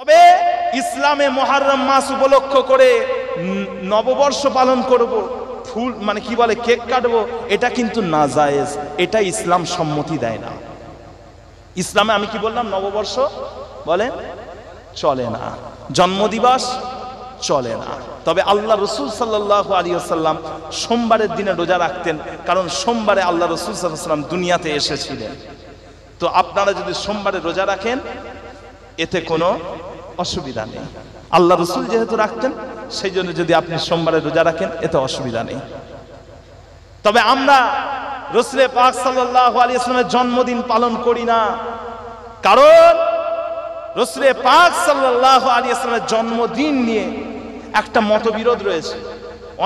তবে ইসলামে মুহররম মাস উপলক্ষ করে নববর্ষ পালন করব, ফুল মানে কি বলে কেক কাটবো, এটা কিন্তু নাজায়েজ, এটা ইসলাম সম্মতি দেয় না। ইসলামে আমি কি বললাম, নববর্ষ বলেন চলে না, জন্মদিবস চলে না। তবে আল্লাহ রসুল সাল্লাল্লাহু আলাইহি ওয়াসাল্লাম সোমবারের দিনে রোজা রাখতেন, কারণ সোমবারে আল্লাহ রসুল সাল্লাল্লাহু আলাইহি ওয়াসাল্লাম দুনিয়াতে এসেছিলেন। তো আপনারা যদি সোমবারে রোজা রাখেন এতে কোনো অসুবিধা নেই। আল্লাহ রসুল যেহেতু রাখতেন সেই জন্য যদি আপনি সোমবারে রোজা রাখেন এতে অসুবিধা নেই। তবে আমরা রাসূল পাক সাল্লাল্লাহু আলাইহি ওয়াসাল্লামের জন্মদিন পালন করি না, কারণ রাসূল পাক সাল্লাল্লাহু আলাইহি ওয়াসাল্লামের জন্মদিন নিয়ে একটা মতবিরোধ রয়েছে।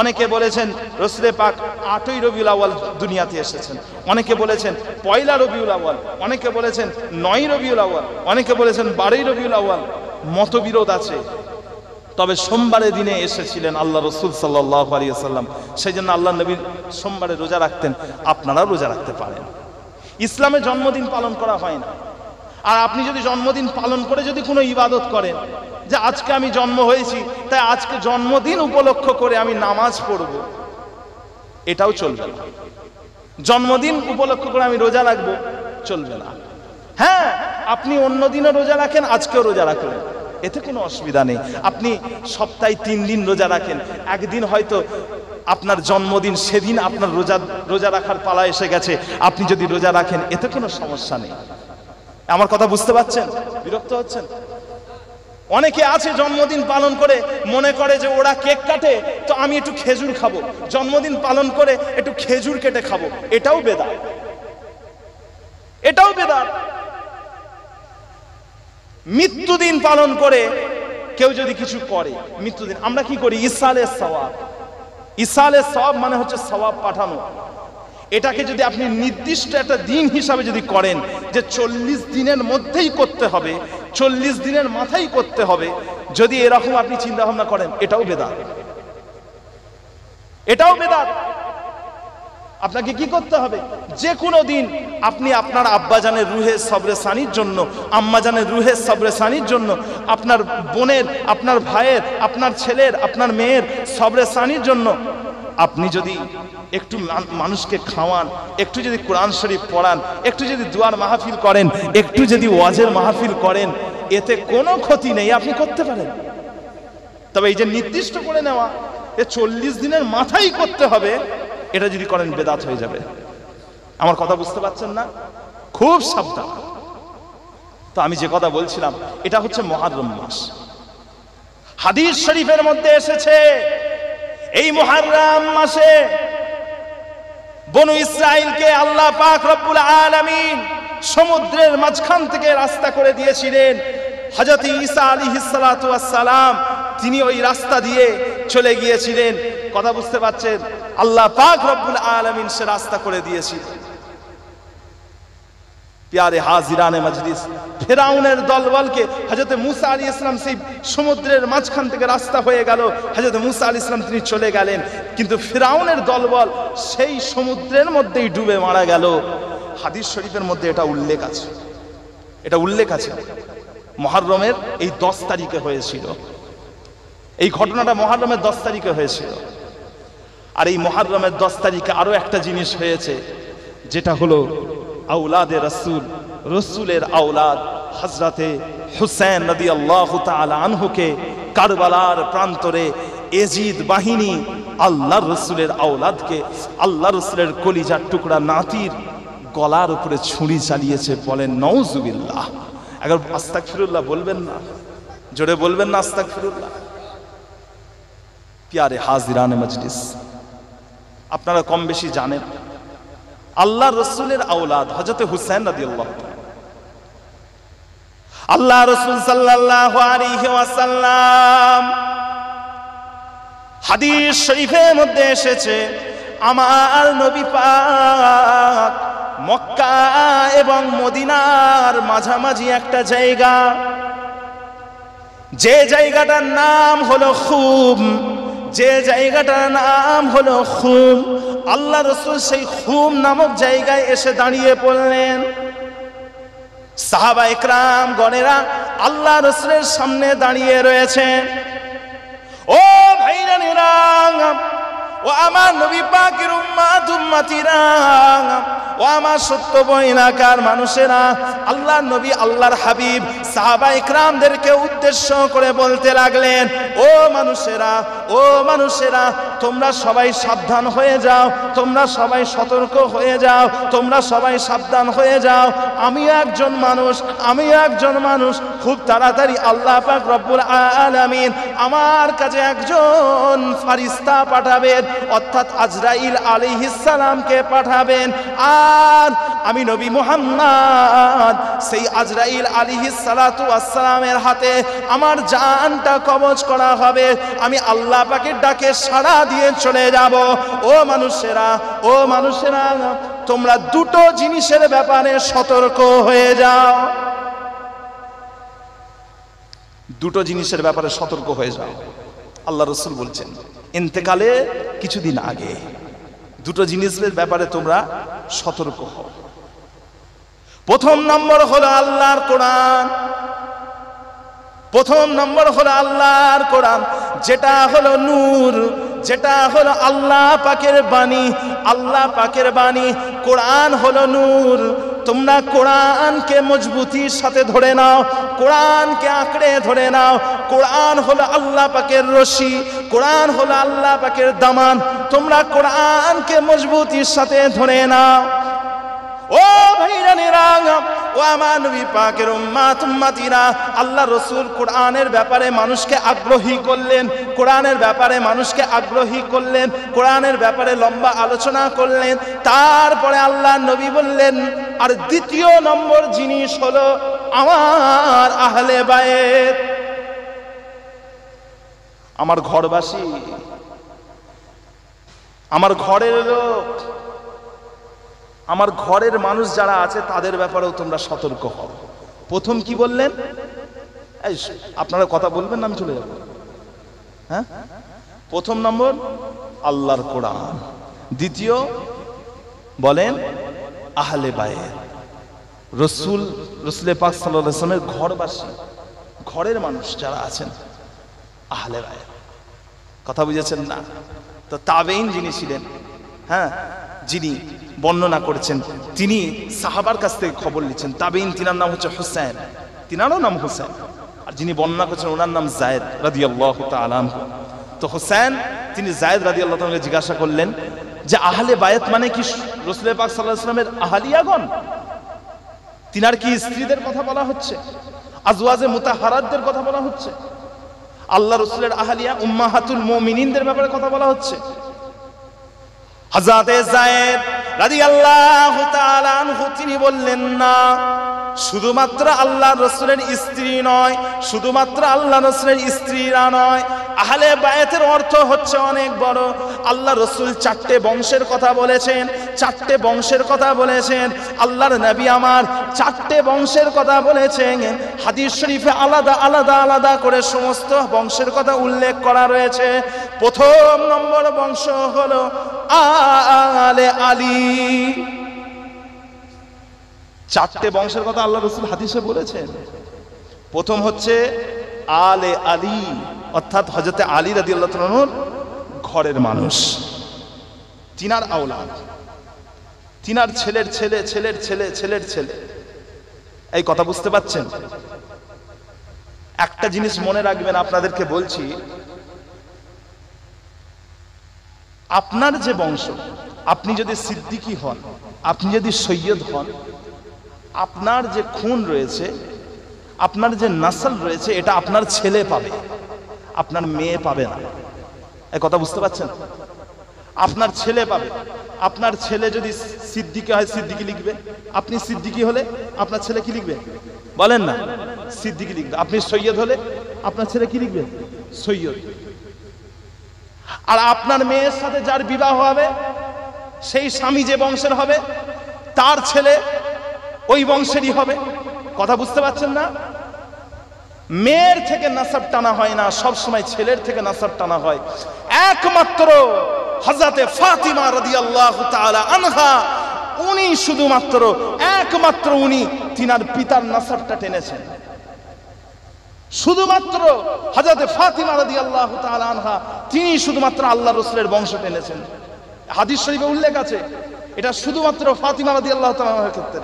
অনেকে বলেছেন রাসূল পাক 8ই রবিউল আউয়াল দুনিয়াতে এসেছেন, অনেকে বলেছেন 1লা রবিউল আউয়াল, অনেকে বলেছেন 9ই রবিউল আউয়াল, অনেকে বলেছেন 12ই রবিউল আউয়াল। মতবিরোধ আছে। তবে সোমবারের দিনে এসেছিলেন আল্লাহ রসুল সাল্লাল্লাহু আলাইহি ওয়াসাল্লাম, সেই জন্য আল্লাহ নবী সোমবারে রোজা রাখতেন, আপনারাও রোজা রাখতে পারেন। ইসলামে জন্মদিন পালন করা হয় না। আর আপনি যদি জন্মদিন পালন করে যদি কোনো ইবাদত করেন, যে আজকে আমি জন্ম হয়েছি তাই আজকে জন্মদিন উপলক্ষ করে আমি নামাজ পড়ব, এটাও চলবে না। জন্মদিন উপলক্ষ করে আমি রোজা রাখবো, চলবে না। হ্যাঁ, আপনি অন্য দিনও রোজা রাখেন, আজকেও রোজা রাখলেন, এতে কোনো অসুবিধা নেই। আপনি সপ্তাহে 3 দিন রোজা রাখেন, একদিন হয়তো আপনার জন্মদিন, সেদিন আপনার রোজা রাখার পালা এসে গেছে, আপনি যদি রোজা রাখেন এতে কোনো সমস্যা নেই। আমার কথা বুঝতে পারছেন? বিরক্ত হচ্ছেন? অনেকে আছে জন্মদিন পালন করে মনে করে যে ওরা কেক কাটে তো আমি একটু খেজুর খাবো, জন্মদিন পালন করে একটু খেজুর কেটে খাবো, এটাও বেদাত, এটাও বেদাত। মৃত্যুদিন পালন করে কেউ যদি কিছু করে, মৃত্যুদিন আমরা কি করি, ইসালে সওয়াব। ইসালে সওয়াব মানে হচ্ছে সওয়াব পাঠানো। এটাকে যদি আপনি নির্দিষ্ট একটা দিন হিসাবে যদি করেন যে 40 দিনের মধ্যেই করতে হবে, 40 দিনের মাথায় করতে হবে, যদি এরকম আপনি চিন্তা ভাবনা করেন, এটাও বেদাত, এটাও বেদাত। আপনাকে কি করতে হবে, যে কোনো দিন আপনি আপনার আব্বাজানের রুহে সবরে সানির জন্য, আম্মাজানের রুহে সবরে সানির জন্য, আপনার বোনের, আপনার ভাইয়ের, আপনার ছেলের, আপনার মেয়ের সবরে সানির জন্য আপনি যদি একটু মানুষকে খাওয়ান, একটু যদি কোরআন শরীফ পড়ান, একটু যদি দুয়ার মাহফিল করেন, একটু যদি ওয়াজের মাহফিল করেন, এতে কোনো ক্ষতি নেই, আপনি করতে পারেন। তবে এই যে নির্দিষ্ট করে নেওয়া, 40 দিনের মাথায় করতে হবে, এটা যদি করেন বেদাত হয়ে যাবে। আমার কথা বুঝতে পারছেন না? খুব সাবধান। তো আমি যে কথা বলছিলাম, এটা হচ্ছে মুহররম মাস। হাদিস শরীফের মধ্যে এসেছে এই মুহররম মাসে বনু ইসরাইলকে আল্লাহ পাক রব্বুল আলামিন সমুদ্রের মাঝখান থেকে রাস্তা করে দিয়েছিলেন। হযরত ঈসা আলাইহিস সালাতু ওয়াস সালাম তিনি ওই রাস্তা দিয়ে চলে গিয়েছিলেন। কথা বুঝতে পারছেন? আল্লাহ পাক রব্বুল আলামিন সে রাস্তা করে দিয়েছিলেন। প্যারে হাজিরানে মজলিস, ফিরাউনের দলবলকে হযরত মুসা আলাইহিস সালাম সেই সমুদ্রের মাঝখান থেকে রাস্তা হয়ে গেল, হযরত মুসা আলাইহিস সালাম তিনি চলে গেলেন, কিন্তু ফিরাউনের দলবল সেই সমুদ্রের মধ্যেই ডুবে মারা গেল। হাদিস শরীফের মধ্যে এটা উল্লেখ আছে, এটা উল্লেখ আছে। মুহররমের এই 10 তারিখে হয়েছিল, এই ঘটনাটা মুহররমের 10 তারিখে হয়েছিল। আর এই মুহররমের 10 তারিখে আরো একটা জিনিস হয়েছে, যেটা হলো আওলাদে রাসূল, রাসূলের আওলাদ হযরতে হুসাইন রাদিয়াল্লাহু তাআলা আনহুকে কারবালার প্রান্তরে এজিদ বাহিনী আল্লাহর রাসূলের আওলাদকে, আল্লাহর রাসূলের কলিজার টুকরা নাতির গলার উপরে ছুরি চালিয়েছে। বলেন নাউজুবিল্লাহ। একবার আস্তাগফিরুল্লাহ বলবেন না? জোরে বলবেন না আস্তাগফিরুল্লাহ? প্যারে হাজিরানে মজলিস, আপনারা কম বেশি জানেন আল্লাহ রসুলের আওলাদ হযরত হুসাইন রাদিয়াল্লাহু তাআলা, আল্লাহ রসুল সাল্লাল্লাহু আলাইহি ওয়াসাল্লাম হাদিস শরীফের মধ্যে এসেছে, আমার নবী পাক মক্কা এবং মদিনার মাঝামাঝি একটা জায়গা, যে জায়গাটার নাম হলো খুম, যে জায়গাটার নাম হলো খুম, আল্লাহ রাসূল সেই খুম নামক জায়গায় এসে দাঁড়িয়ে পড়লেন। সাহাবা ইকরাম গণেরা আল্লাহ রাসূলের সামনে দাঁড়িয়ে রয়েছেন। ও ভাইরানেরা, ও আমার নবী পাকের উম্মত উম্মতিরা, ও আমার সত্য বইনাকার মানুষেরা, আল্লাহ নবী আল্লাহর হাবিব সাহাবা ইকরামদেরকে উদ্দেশ্য করে বলতে লাগলেন, ও মানুষেরা, ও মানুষেরা, তোমরা সবাই সাবধান হয়ে যাও, তোমরা সবাই সতর্ক হয়ে যাও, তোমরা সবাই সাবধান হয়ে যাও। আমি একজন মানুষ, খুব তাড়াতাড়ি আল্লাহ পাক রব্বুল আলামিন আমার কাছে একজন ফারিস্তা পাঠাবেন, অর্থাৎ আজরাইল আলাইহিস সালামকে পাঠাবেন। আর আমি নবী মুহাম্মদ সেই আজরাইল আলাইহিস সালাতু ওয়াস সালামের হাতে আমার জানটা কবজ করা হবে। আমি আল্লাহ পাকের ডাকে সাড়া দিয়ে চলে যাব। ও মানুষেরা, তোমরা দুটো জিনিসের ব্যাপারে সতর্ক হয়ে যাও। দুটো জিনিসের ব্যাপারে সতর্ক হয়ে যাও। আল্লাহ রাসূল বলছেন ইন্তেকালে কিছুদিন আগে দুটো জিনিসের ব্যাপারে তোমরা সতর্ক হও। প্রথম নম্বর হলো আল্লাহর কোরআন। প্রথম নম্বর হলো আল্লাহর কোরআন, যেটা হলো নূর, যেটা হলো আল্লাহ পাকের বাণী। আল্লাহ পাকের বাণী কোরআন হলো নূর। তোমরা কোরআনকে মজবুতির সাথে ধরে নাও, কোরআনকে আঁকড়ে ধরে নাও। কোরআন হলো আল্লাহ পাকের রশি, কোরআন হলো আল্লাহ পাকের দামান। তোমরা কোরআনকে মজবুতির সাথে ধরে নাও। ও ভাইরানেরা, ও আমার নবী পাকের উম্মত উম্মতিরা, আল্লাহ রাসূল কোরআনের ব্যাপারে মানুষকে আগ্রহী করলেন, কোরআনের ব্যাপারে মানুষকে আগ্রহী করলেন, কোরআনের ব্যাপারে লম্বা আলোচনা করলেন। তারপরে আল্লাহ নবী বললেন, আর দ্বিতীয় নম্বর জিনিস হলো আমার আহলে বায়েত, আমার ঘরবাসী, আমার ঘরের লোক, আমার ঘরের মানুষ যারা আছে তাদের ব্যাপারেও তোমরা সতর্ক হও। প্রথম কি বললেন? এই আপনারা কথা বলবেন না, আমি চলে যাব। হ্যাঁ, প্রথম নম্বর আল্লাহর কোরআন, দ্বিতীয় বলেন আহলে বায়েত, রসুল পাক সাল্লাল্লাহু আলাইহি ওয়াসাল্লামের ঘরবাসী, ঘরের মানুষ যারা আছেন, আহলে বায়েত। কথা বুঝেছেন না? তো তাবেঈন যিনি ছিলেন, হ্যাঁ, যিনি বর্ণনা করেছেন, তিনি সাহাবার কাছ থেকে খবর নিচ্ছেন। তাবেঈন, তিনার নাম হচ্ছে হুসাইন, তিনারও নাম হুসাইন, আর যিনি বর্ণনা করেছেন ওনার নাম যায়েদ রাদিয়াল্লাহু তাআলা আনহু। তো হুসাইন তিনি যায়েদ রাদিয়াল্লাহু তাআলাকে জিজ্ঞাসা করলেন যে আহলে বায়েত মানে কি রাসূল পাক সাল্লাল্লাহু আলাইহি ওয়াসাল্লামের আহলিয়াগণ? তিনার কি স্ত্রীদের কথা বলা হচ্ছে? আজওয়াজে মুতাহারাতদের কথা বলা হচ্ছে? আল্লাহ রাসূলের আহলিয়া উম্মাহাতুল মুমিনিনদের ব্যাপারে কথা বলা হচ্ছে? হযরতে যায়েদ রাদিয়াল্লাহু তাআলা আনহু তিনি বললেন, না, শুধুমাত্র আল্লাহর রাসূলের স্ত্রী নয়, শুধুমাত্র আল্লাহর রাসূলের স্ত্রীরা নয়, আহলে বায়েতের অর্থ হচ্ছে অনেক বড়। আল্লাহ রাসূল 4টে বংশের কথা বলেছেন, 4টে বংশের কথা বলেছেন। আল্লাহর নবী আমার 4টে বংশের কথা বলেছেন। হাদিস শরীফে আলাদা আলাদা আলাদা করে সমস্ত বংশের কথা উল্লেখ করা রয়েছে। প্রথম নম্বর বংশ হলো আলে আলী। 4টে বংশের কথা আল্লাহ রাসূল হাদিসে বলেছেন। প্রথম হচ্ছে আলে আলী, অর্থাৎ হযরতে আলী রাদিয়াল্লাহু তাআলা আনহুর ঘরের মানুষ, তিনার আওলাদ, তিনার ছেলের ছেলে, ছেলের ছেলে, ছেলের ছেলে। এই কথা বুঝতে পাচ্ছেন? একটা জিনিস মনে রাখবেন, আপনাদেরকে বলছি, আপনার যে বংশ, আপনি যদি সিদ্দিকী হন, আপনি যদি সৈয়দ হন, আপনার যে খুন রয়েছে, আপনার যে নাসল রয়েছে, এটা আপনার ছেলে পাবে, আপনার মেয়ে পাবে না। এই কথা বুঝতে পারছেন? আপনার ছেলে পাবে। আপনার ছেলে যদি সিদ্দিকী হয়, সিদ্দিকী লিখবে। আপনি সিদ্দিকী হলে আপনার ছেলে কি লিখবে? বলেন না, সিদ্দিকী লিখবে। আপনি সৈয়দ হলে আপনার ছেলে কি লিখবে? সৈয়দ। আর আপনার মেয়ের সাথে যার বিবাহ হবে, সেই স্বামী যে বংশের হবে, তার ছেলে ওই বংশেরই হবে। কথা বুঝতে পারছেন না? মেয়ের থেকে নাসাব টানা হয় না, সব সময় ছেলের থেকে নাসাব টানা হয়। একমাত্র হযরতে ফাতিমা রাদিয়াল্লাহু তাআলা আনহা, উনি শুধুমাত্র একমাত্র উনি তিনার পিতার নাসাবটা টেনেছেন। শুধুমাত্র হযরতে ফাতিমা রাদিয়াল্লাহু তাআলা আনহা তিনি শুধুমাত্র আল্লাহর রাসূলের বংশ টেনেছেন। হাদিস শরীফে উল্লেখ আছে, এটা শুধুমাত্র ফাতিমা রাদিয়াল্লাহু তাআলা আনহার ক্ষেত্রে।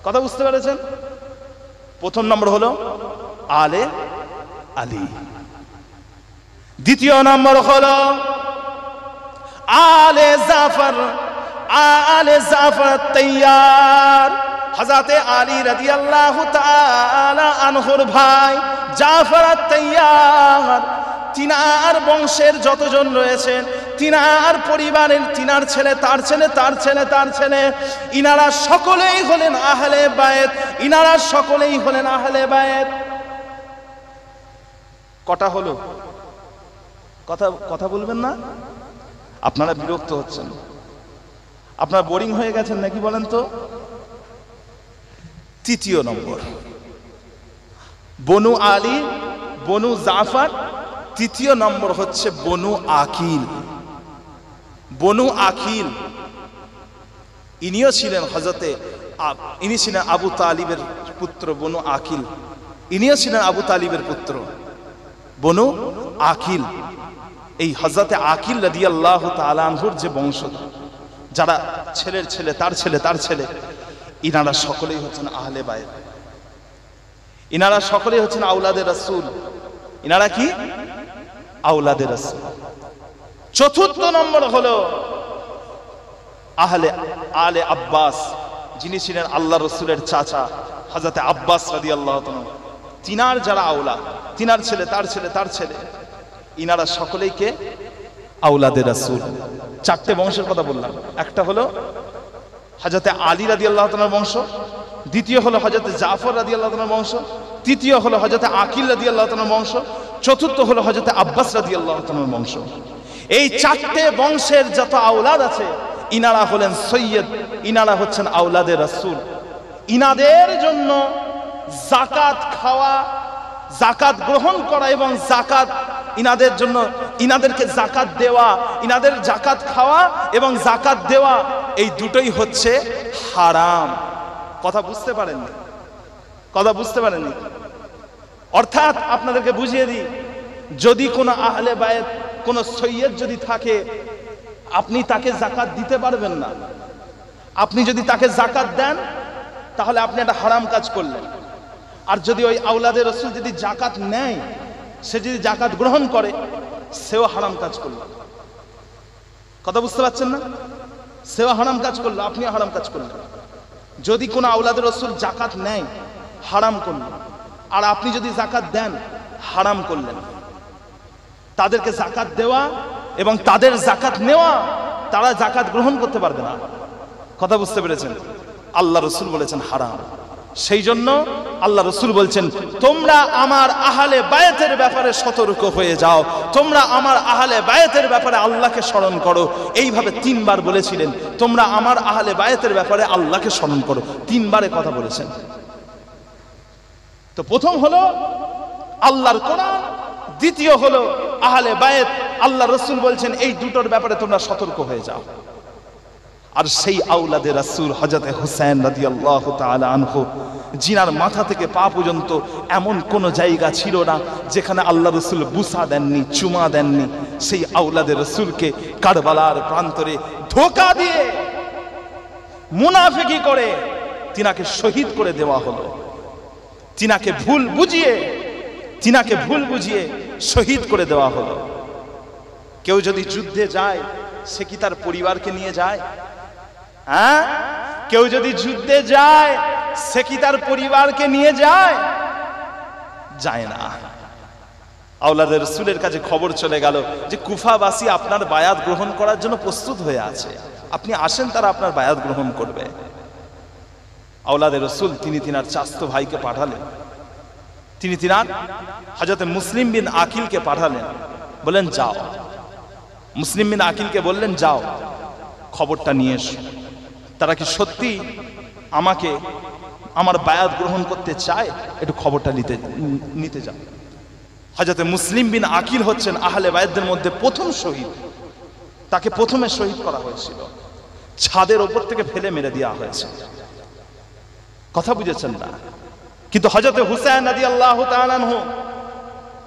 কথা বুঝতে পেরেছেন? প্রথম নম্বর হলো আলে আলী। দ্বিতীয় নম্বর হলো আলে জাফর। আলে জাফর তৈয়ার, হযরতে আলী রাদিয়াল্লাহু তাআলা আনহুর ভাই জাফর তৈয়ার, তিনার বংশের যতজন রয়েছেন, তিনার পরিবারের, তিনার ছেলে, তার ছেলে, তার ছেলে, তার ছেলে, ইনারা সকলেই হলেন আহলে বায়েত। ইনারা সকলেই হলেন আহলে বায়েত। কটা হলো? কথা বলবেন না? আপনারা বিরক্ত হচ্ছেন, আপনারা বোরিং হয়ে গেছেন নাকি বলেন তো? তৃতীয় নম্বর বনু আলী, বনু জাফর। তৃতীয় নম্বর হচ্ছে বনু আকিল। বনু আকিল ইনিও ছিলেন ইনি ছিলেন আবু তালিবের পুত্র। বনু আকিল ইনিও ছিলেন আবু তালিবের পুত্র। বনু আকিল, এই হযরতে আকিল রাদিয়াল্লাহু তাআলা আনহুর যে বংশধর, যারা ছেলের ছেলে, তার ছেলে, তার ছেলে, ইনারা সকলেই হচ্ছেন আহলে বায়েত। ইনারা সকলেই হচ্ছেন আওলাদে রাসূল। ইনারা কি? আওলাদে রাসূল। চতুর্থ নম্বর হলো আলে আব্বাস, যিনি ছিলেন আল্লাহ রসুলের চাচা হযরতে আব্বাস রাদিয়াল্লাহু তাআলা। তিনার যারা আওলাদ, তিনার ছেলে, তার ছেলে, তার ছেলে, ইনারা সকলেই কে? আওলাদে রাসূল। চারটে বংশের কথা বললাম। একটা হলো হযরতে আলী রাদিয়াল্লাহু তাআলার বংশ, দ্বিতীয় হলো হযরতে জাফর রাদিয়াল্লাহু তাআলার বংশ, তৃতীয় হলো হযরতে আকিল রাদিয়াল্লাহু তাআলার বংশ, চতুর্থ হলো হযরতে আব্বাস রাদিয়াল্লাহু তাআলার বংশ। এই চারটে বংশের যত আওলাদ আছে, ইনারা হলেন সৈয়দ, ইনারা হচ্ছেন আওলাদে রাসূল। ইনাদের জন্য যাকাত খাওয়া, যাকাত গ্রহণ করা এবং যাকাত ইনাদের জন্য, ইনাদেরকে যাকাত দেওয়া, ইনাদের যাকাত খাওয়া এবং যাকাত দেওয়া, এই দুটোই হচ্ছে হারাম। কথা বুঝতে পারেননি? কথা বুঝতে পারেননি? অর্থাৎ আপনাদেরকে বুঝিয়ে দিই, যদি কোনো আহলে বায়েত, কোনো সৈয়দ যদি থাকে, আপনি তাকে যাকাত দিতে পারবেন না। আপনি যদি তাকে যাকাত দেন, তাহলে আপনি একটা হারাম কাজ করলেন। আর যদি ওই আওলাদে রাসূল যদি যাকাত নেয়, সে যদি যাকাত গ্রহণ করে, সেও হারাম কাজ করলো। কথা বুঝতে পারছেন না? সেও হারাম কাজ করলো, আপনিও হারাম কাজ করলেন। যদি কোনো আওলাদে রাসূল যাকাত নেয়, হারাম করলেন। আর আপনি যদি যাকাত দেন, হারাম করলেন। তাদেরকে যাকাত দেওয়া এবং তাদের যাকাত নেওয়া, তারা যাকাত গ্রহণ করতে পারবে না। কথা বুঝতে পেরেছেন? আল্লাহ রাসূল বলেছেন হারাম। সেই জন্য আল্লাহ রাসূল বলছেন, তোমরা আমার আহলে বায়েতের ব্যাপারে সতর্ক হয়ে যাও, তোমরা আমার আহলে বায়েতের ব্যাপারে আল্লাহকে স্মরণ করো। এইভাবে তিনবার বলেছিলেন, তোমরা আমার আহলে বায়েতের ব্যাপারে আল্লাহকে স্মরণ করো। তিনবারে কথা বলেছেন। তো প্রথম হলো আল্লাহর কোরআন, দ্বিতীয় হলো আহলে বায়েত। আল্লাহ রাসূল বলছেন এই দুটোর ব্যাপারে তোমরা সতর্ক হয়ে যাও। আর সেই আওলাদে রাসূল হযরতে হুসাইন রাদিয়াল্লাহু তাআলা আনহু, জিনার মাথা থেকে পা পর্যন্ত এমন কোন জায়গা ছিল না যেখানে আল্লাহ রাসূল বুসা দেননি, চুমা দেননি। সেই আওলাদে রাসূলকে কারবালার প্রান্তরে ধোঁকা দিয়ে, মুনাফিকি করে তিনাকে শহীদ করে দেওয়া হলো। তিনাকে ভুল বুঝিয়ে শহীদ করে দেওয়া হলো। কেউ যদি যুদ্ধে যায়, সে কি তার পরিবারকে নিয়ে যায়? হ্যাঁ, কেউ যদি যুদ্ধে যায়, সে কি তার পরিবারকে নিয়ে যায়? যায় না। আওলাদে রাসূলের কাছে খবর চলে গেল যে কুফাবাসী আপনার বায়াত গ্রহণ করার জন্য প্রস্তুত হয়ে আছে, আপনি আসেন, তারা আপনার বায়াত গ্রহণ করবে। আওলাদে রাসূল তিনি তিনার চাচতো ভাইকে পাঠালেন, তিনি তিনার হযরতে মুসলিম বিন আকিলকে পাঠালেন, বলেন যাও। মুসলিম বিন আকিলকে বললেন যাও, খবরটা নিয়ে এসো, তারা কি সত্যি আমাকে আমার বায়াত গ্রহণ করতে চায়? একটু খবরটা নিতে যাও। হযরতে মুসলিম বিন আকিল হচ্ছেন আহলে বায়েতদের মধ্যে প্রথম শহীদ। তাকে প্রথমে শহীদ করা হয়েছিল, ছাদের ওপর থেকে ফেলে মেরে দেওয়া হয়েছে। কথা বুঝেছেন না? কিন্তু হযরত হুসাইন রাদিয়াল্লাহু তাআলা আনহু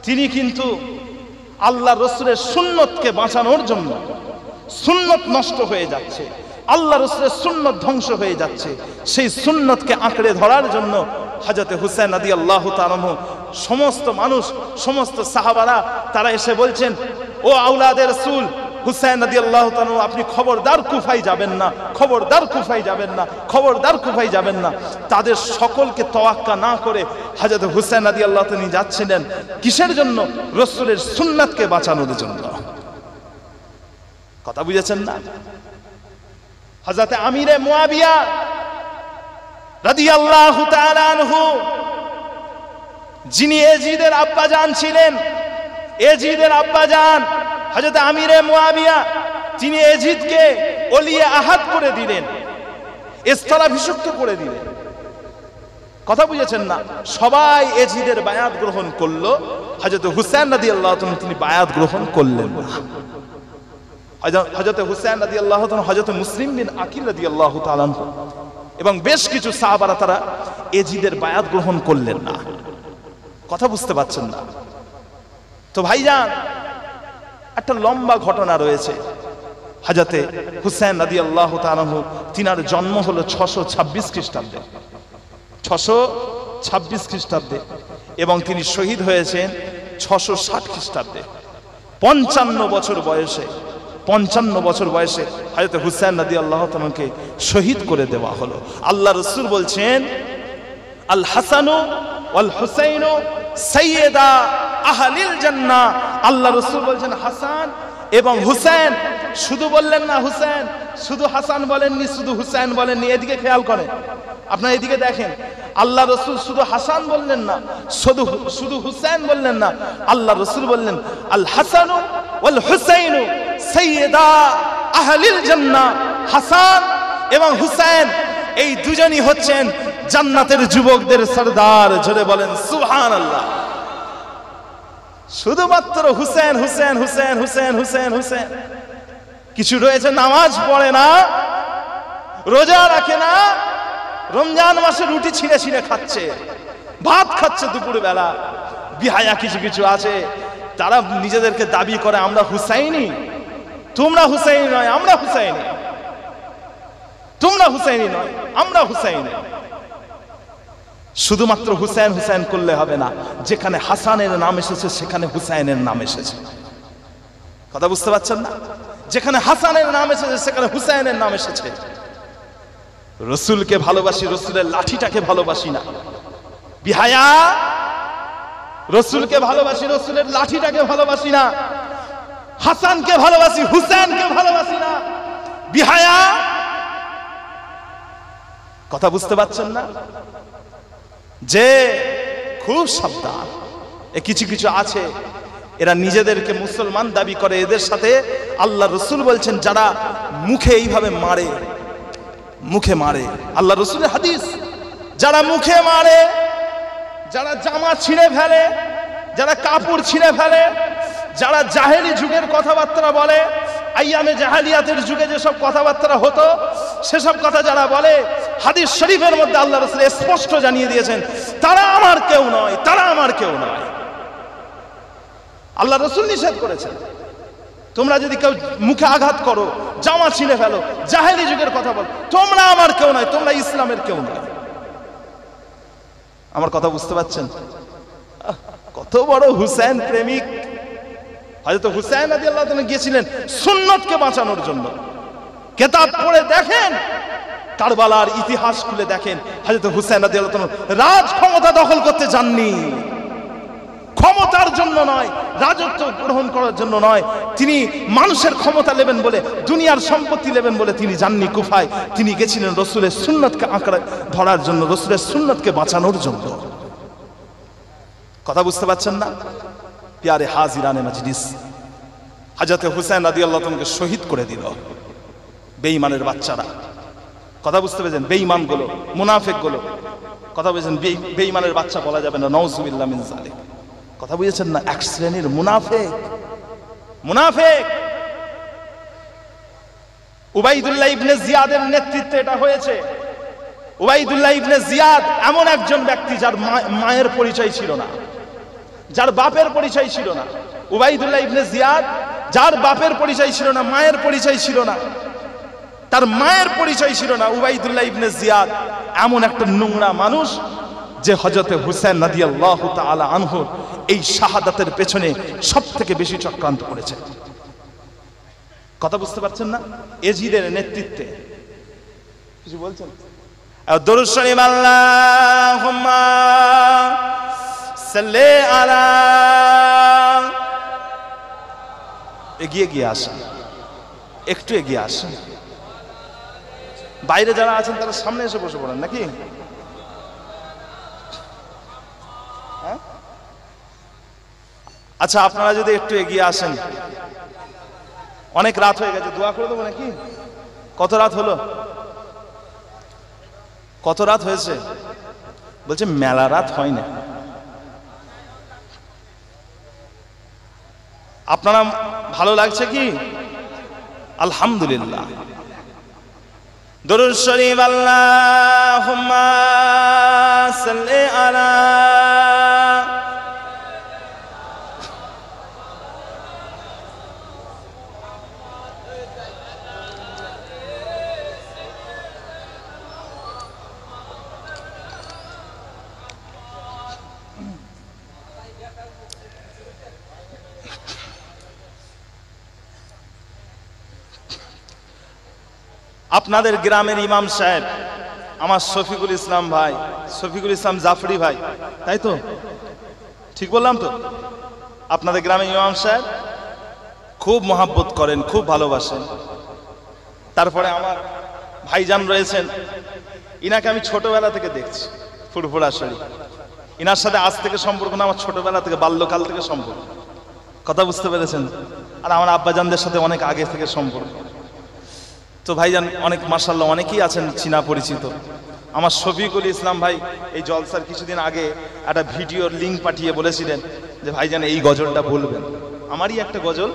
তিনি কিন্তু আল্লাহ রসুলের সুন্নতকে বাঁচানোর জন্য, সুন্নত নষ্ট হয়ে যাচ্ছে, আল্লাহ রসুলের সুন্নত ধ্বংস হয়ে যাচ্ছে, সেই সুন্নতকে আঁকড়ে ধরার জন্য হযরত হুসাইন রাদিয়াল্লাহু তাআলা আনহু, সমস্ত মানুষ, সমস্ত সাহাবারা তারা এসে বলছেন, ও আওলাদে রাসূল হুসাইন রাদিয়াল্লাহু তাআলা, আপনি খবরদার কুফায় যাবেন না, খবরদার কুফায় যাবেন না, খবরদার কুফায় যাবেন না। তাদের সকলকে তোয়াক্কা না করে হযরত হুসাইন রাদিয়াল্লাহু তাআলা তিনি যাচ্ছিলেন কিসের জন্য? রাসূলের সুন্নাতকে বাঁচানোর জন্য। কথা বুঝেছেন না? হযরত আমিরে মুয়াবিয়া রাদিয়াল্লাহু তাআলা আনহু, যিনি এজিদের আব্বাজান ছিলেন, এজিদের আব্বাজান হযরত আমিরে মুয়াবিয়া, তিনি এজিদকে ওলিয়ে আহাদ করে দিলেন, স্থলাভিষিক্ত করে দিলেন। কথা বুঝেছেন না? সবাই এজিদের বায়াত গ্রহণ করলো, হযরত হুসাইন রাদিয়াল্লাহু তাআলা তিনি বায়াত গ্রহণ করলেন না। হযরত হুসাইন রাদিয়াল্লাহু তাআলা, হযরত মুসলিম বিন আকিল রাদিয়াল্লাহু তাআলা এবং বেশ কিছু সাহাবারা তারা এজিদের বায়াত গ্রহণ করলেন না। কথা বুঝতে পারছেন না? তো ভাইজান, একটা লম্বা ঘটনা রয়েছে। হযরত হুসাইন রাদিয়াল্লাহু তাআলা তিনার জন্ম হলো 626 খ্রিস্টাব্দে, 626 খ্রিস্টাব্দে, এবং তিনি শহীদ হয়েছেন 660 খ্রিস্টাব্দে। 55 বছর বয়সে, 55 বছর বয়সে হযরত হুসাইন রাদিয়াল্লাহু তাআলাকে শহীদ করে দেওয়া হলো। আল্লাহ রাসূল বলছেন, আল হাসানু ওয়াল হুসাইনু সাইয়্যিদা আহলিল জান্নাহ। আল্লাহ রাসূল বলছেন হাসান এবং হুসাইন, শুধু বললেন না হুসাইন, শুধু হাসান বলেননি, শুধু হুসাইন বলেননি। এদিকে খেয়াল করেন, আপনারা এদিকে দেখেন, আল্লাহ রাসূল শুধু হাসান বললেন না, শুধু হুসাইন বললেন না, আল্লাহ রাসূল বললেন আল হাসানু ওয়াল হুসাইনু সাইয়্যিদা আহলিল জান্নাহ। হাসান এবং হুসাইন এই দুজনই হচ্ছেন জান্নাতের যুবকদের সরদার। জোরে বলেন সুবহানাল্লাহ। শুধুমাত্র হুসেন হুসেন হুসেন হুসেন হুসেন হুসেন। কিছু রয়েছে নামাজ পড়ে না, রোজা রাখে না, রমজান মাসে রুটি ছিঁড়ে ছিঁড়ে খাচ্ছে, ভাত খাচ্ছে দুপুর বেলা। বিহায়া কিছু কিছু আছে, তারা নিজেদেরকে দাবি করে আমরা হুসাইনি। তোমরা হুসাইনি নয়, আমরা হুসাইনি। তোমরা হুসাইনি নয়, আমরা হুসাইনি। শুধুমাত্র হুসাইন হুসাইন করলে হবে না, যেখানে হাসানের নাম এসেছে সেখানে হুসাইনের নাম এসেছে। কথা বুঝতে পারছেন না? যেখানে হাসানের নাম এসেছে সেখানে হুসাইনের নাম এসেছে। রসুলকে ভালোবাসি, রসুলের লাঠিটাকে ভালোবাসি না। বিহায়া, রসুলকে ভালোবাসি, রসুলের লাঠিটাকে ভালোবাসি না। হাসানকে ভালোবাসি, হুসাইনকে ভালোবাসি না। বিহায়া। কথা বুঝতে পারছেন না? যে খুব সাবধান। কিছু কিছু আছে, এরা নিজেদেরকে মুসলমান দাবি করে, এদের সাথে আল্লাহ রসুল বলছেন যারা মুখে এইভাবে মারে, মুখে মারে, আল্লাহ রসুলের হাদিস, যারা মুখে মারে, যারা জামা ছিঁড়ে ফেলে, যারা কাপড় ছিঁড়ে ফেলে, যারা জাহেলি যুগের কথাবার্তা বলে, আইয়ামে জাহালিয়াতের যুগে যেসব কথাবার্তা হতো সেসব কথা যারা বলে, হাদিস শরীফের মধ্যে আল্লাহ রাসূল স্পষ্ট জানিয়ে দিয়েছেন তারা আমার কেউ নয়, তারা আমার কেউ নয়। আল্লাহ রাসূল নিষেধ করেছেন, তোমরা যদি কেউ মুখে আঘাত করো, জামা ছিঁড়ে ফেলো, জাহেলি যুগের কথা বল, তোমরা আমার কেউ নয়, তোমরা ইসলামের কেউ নয়। আমার কথা বুঝতে পারছেন? কত বড় হুসাইন প্রেমিক। হযরত হুসাইন রাদিয়াল্লাহু তাআলা গিয়েছিলেন সুন্নতকে বাঁচানোর জন্য। কিতাব পড়ে দেখেন, কারবালার ইতিহাস খুলে দেখেন, হযরত হুসাইন রাদিয়াল্লাহু তাআলা রাজ ক্ষমতা দখল করতে যাননি, ক্ষমতার জন্য নয়, রাজত্ব গ্রহণ করার জন্য নয়। তিনি মানুষের ক্ষমতা নেবেন বলে, দুনিয়ার সম্পত্তি নেবেন বলে তিনি যাননি কুফায়। তিনি গেছিলেন রাসূলের সুন্নতকে আঁকড়ে ধরার জন্য, রাসূলের সুন্নতকে বাঁচানোর জন্য। কথা বুঝতে পারছেন না? প্যারে হাজিরানে মজলিস, হযরত হুসাইন রাদিয়াল্লাহু তাআলাকে শহীদ করে দিল বেঈমানের বাচ্চারা। কথা বুঝতে পেরেছেন? বেঈমান গুলো, মুনাফিক গুলো। কথা বুঝেছেন? বেঈমানের বাচ্চা বলা যাবে না, নাউযুবিল্লাহ মিন যালিক। কথা বুঝেছেন না? এক শ্রেণীর মুনাফিক। মুনাফিক উবাইদুল্লাহ ইবনে জিয়াদের নেতৃত্বে এটা হয়েছে। উবাইদুল্লাহ ইবনে জিয়াদ এমন একজন ব্যক্তি যার মায়ের পরিচয় ছিল না, যার বাপের পরিচয় ছিল না। উবাইদুল্লাহ ইবনে জিয়াদ যার বাপের পরিচয় ছিল না, মায়ের পরিচয় ছিল না, তার মায়ের পরিচয় ছিল না। উবাইদুল্লাহ ইবনে জিয়াদ এমন একটা নোংরা মানুষ যে হযরতে হুসাইন রাদিয়াল্লাহু তাআলা আনহু এই শাহাদাতের পেছনে সবথেকে বেশি চক্রান্ত করেছে। কথা বুঝতে পারছেন না? এজিদের নেতৃত্বে কিছু বলছেন? দরুদ শরীফ আল্লাহুম্মা সাল্লি আলা। এগিয়ে গিয়ে আসেন, একটু এগিয়ে আসেন। বাইরে যারা আছেন তারা সামনে এসে বসে পড়েন নাকি? আচ্ছা, আপনারা যদি একটু এগিয়ে আসেন। অনেক রাত হয়ে গেছে, দোয়া করে দেবো নাকি? কত রাত হলো? কত রাত হয়েছে? বলছে মেলা রাত হয় না। আপনারা ভালো লাগছে কি? আলহামদুলিল্লাহ। দরুদ শরীফ আল্লাহুম্মা সাল্লি আলা। আপনাদের গ্রামের ইমাম সাহেব আমার শফিকুল ইসলাম ভাই, শফিকুল ইসলাম জাফরি ভাই, তাই তো? ঠিক বললাম তো? আপনাদের গ্রামের ইমাম সাহেব খুব মহাব্বত করেন, খুব ভালোবাসেন। তারপরে আমার ভাইজান রয়েছেন, ইনাকে আমি ছোটবেলা থেকে দেখছি, ফুরফুরা শরীফ। ইনার সাথে আজ থেকে সম্পর্ক না, আমার ছোটবেলা থেকে, বাল্যকাল থেকে সম্পর্ক। কথা বুঝতে পেরেছেন? আর আমার আব্বাজানদের সাথে অনেক আগে থেকে সম্পর্ক। তো ভাইজান অনেক মাশাআল্লাহ অনেকেই আছেন চিনা পরিচিত। আমার শফিকুল ইসলাম ভাই এই জলসার কিছুদিন আগে একটা ভিডিওর লিঙ্ক পাঠিয়ে বলেছিলেন যে ভাইজান এই গজলটা বলবেন। আমারই একটা গজল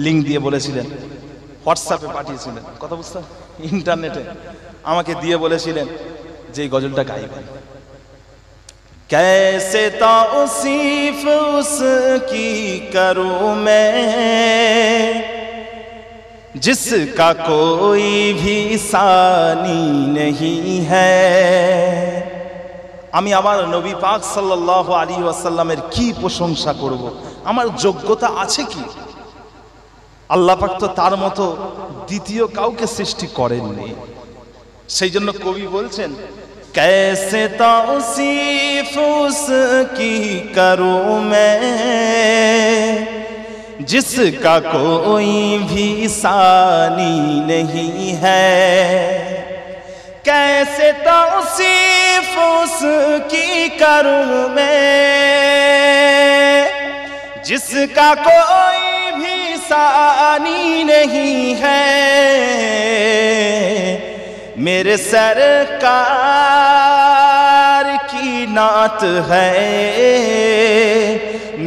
লিঙ্ক দিয়ে বলেছিলেন, হোয়াটসঅ্যাপে পাঠিয়েছিলেন। কথা বুঝতে, ইন্টারনেটে আমাকে দিয়ে বলেছিলেন যে এই গজলটা গাইবেন। कैसे तौसीफ उसकी करूं मैं जिसका कोई भी सानी नहीं है। আমি আমার নবী পাক সাল্লাল্লাহু আলাইহি ওয়াসাল্লামের কি প্রশংসা করব? আমার যোগ্যতা আছে কি? আল্লাহ পাক তো তার মতো দ্বিতীয় কাউকে সৃষ্টি করেননি। সেই জন্য কবি বলছেন कैसे तौसीफ उसकी करूं मैं जिसका कोई भी सानी नहीं है। कैसे तौसीफ उसकी करूं मैं जिसका कोई भी सानी नहीं है। मेरे सरकार की नात है,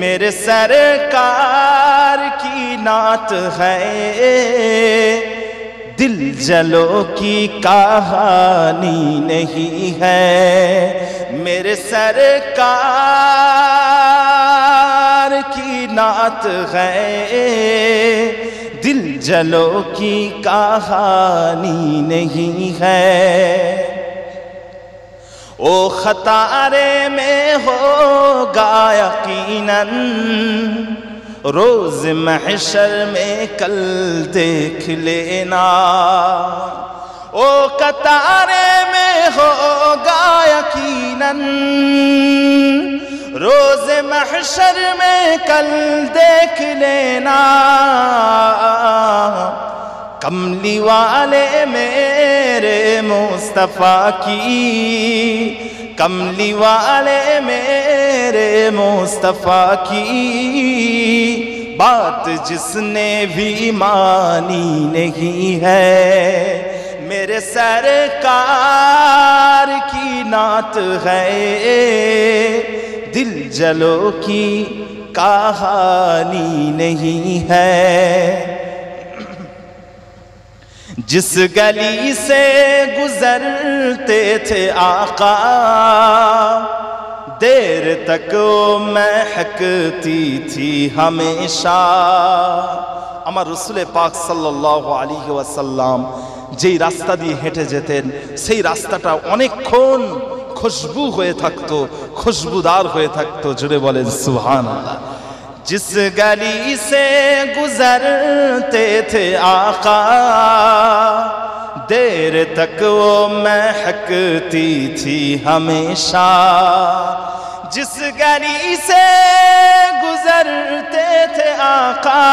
मेरे सरकार की नात है। दिल जलो की कहानी नहीं है। मेरे सरकार की नात है, दिल जलो की कहानी नहीं है। ओ खतारे में होगा यकीनन रोज महशर में कल देख लेना। ओ कतारे में होगा यकीनन रोज महशर में कल देख लेना। कमली वाले मेरे मुस्तफा की, कमली वाले मेरे मुस्तफा की बात जिसने भी मानी नहीं है। मेरे सरकार की नात है, दिल जलो की कहानी नहीं है। जिस गली से गुजरते थे आका देर तक वो महकती थी हमेशा। আমার রসুলে পাক সাল্লাল্লাহু আলাইহি ওয়াসাল্লাম যেই রাস্তা দিয়ে হেঁটে যেতেন সেই রাস্তাটা অনেকক্ষণ খুশবু হয়ে থাকতো, খুশবুদার হয়ে থাকতো। জুড়ে বলেন সুবহানাল্লাহ। जिस गली से गुजरते थे आका देर तक वो महकती थी हमेशा। जिस गली से गुजरते थे आका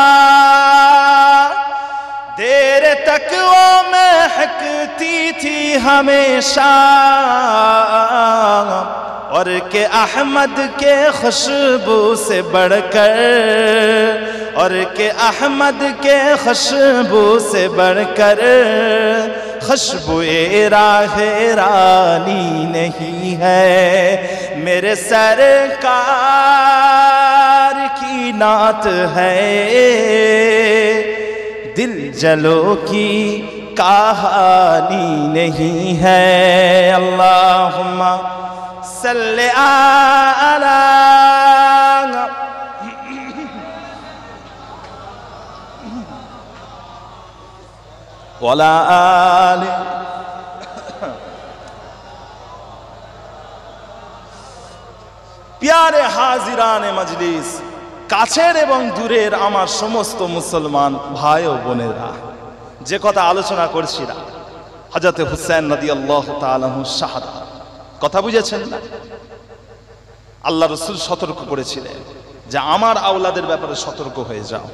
देर तक वो महकती थी हमेशा। और के अहमद के खुशबू से बढ़कर, और के अहमद के खुशबू से बढ़कर खुशबू-ए राहे रानी नहीं है। मेरे सरकार की नात है, दिल जलो की कहानी नहीं है। अल्लाहुम्मा सल्ले अला वला आले। प्यारे हाजिराने मजलिस, কাছের এবং দূরের আমার সমস্ত মুসলমান ভাই ও বোনেরা, যে কথা আলোচনা করছিলাম হযরত হুসাইন রাদিয়াল্লাহু তাআলা আনহু শাহাদাত, কথা বুঝেছেন না? আল্লাহ রাসূল সতর্ক করেছিলেন যে আমার আওলাদের ব্যাপারে সতর্ক হয়ে যাও।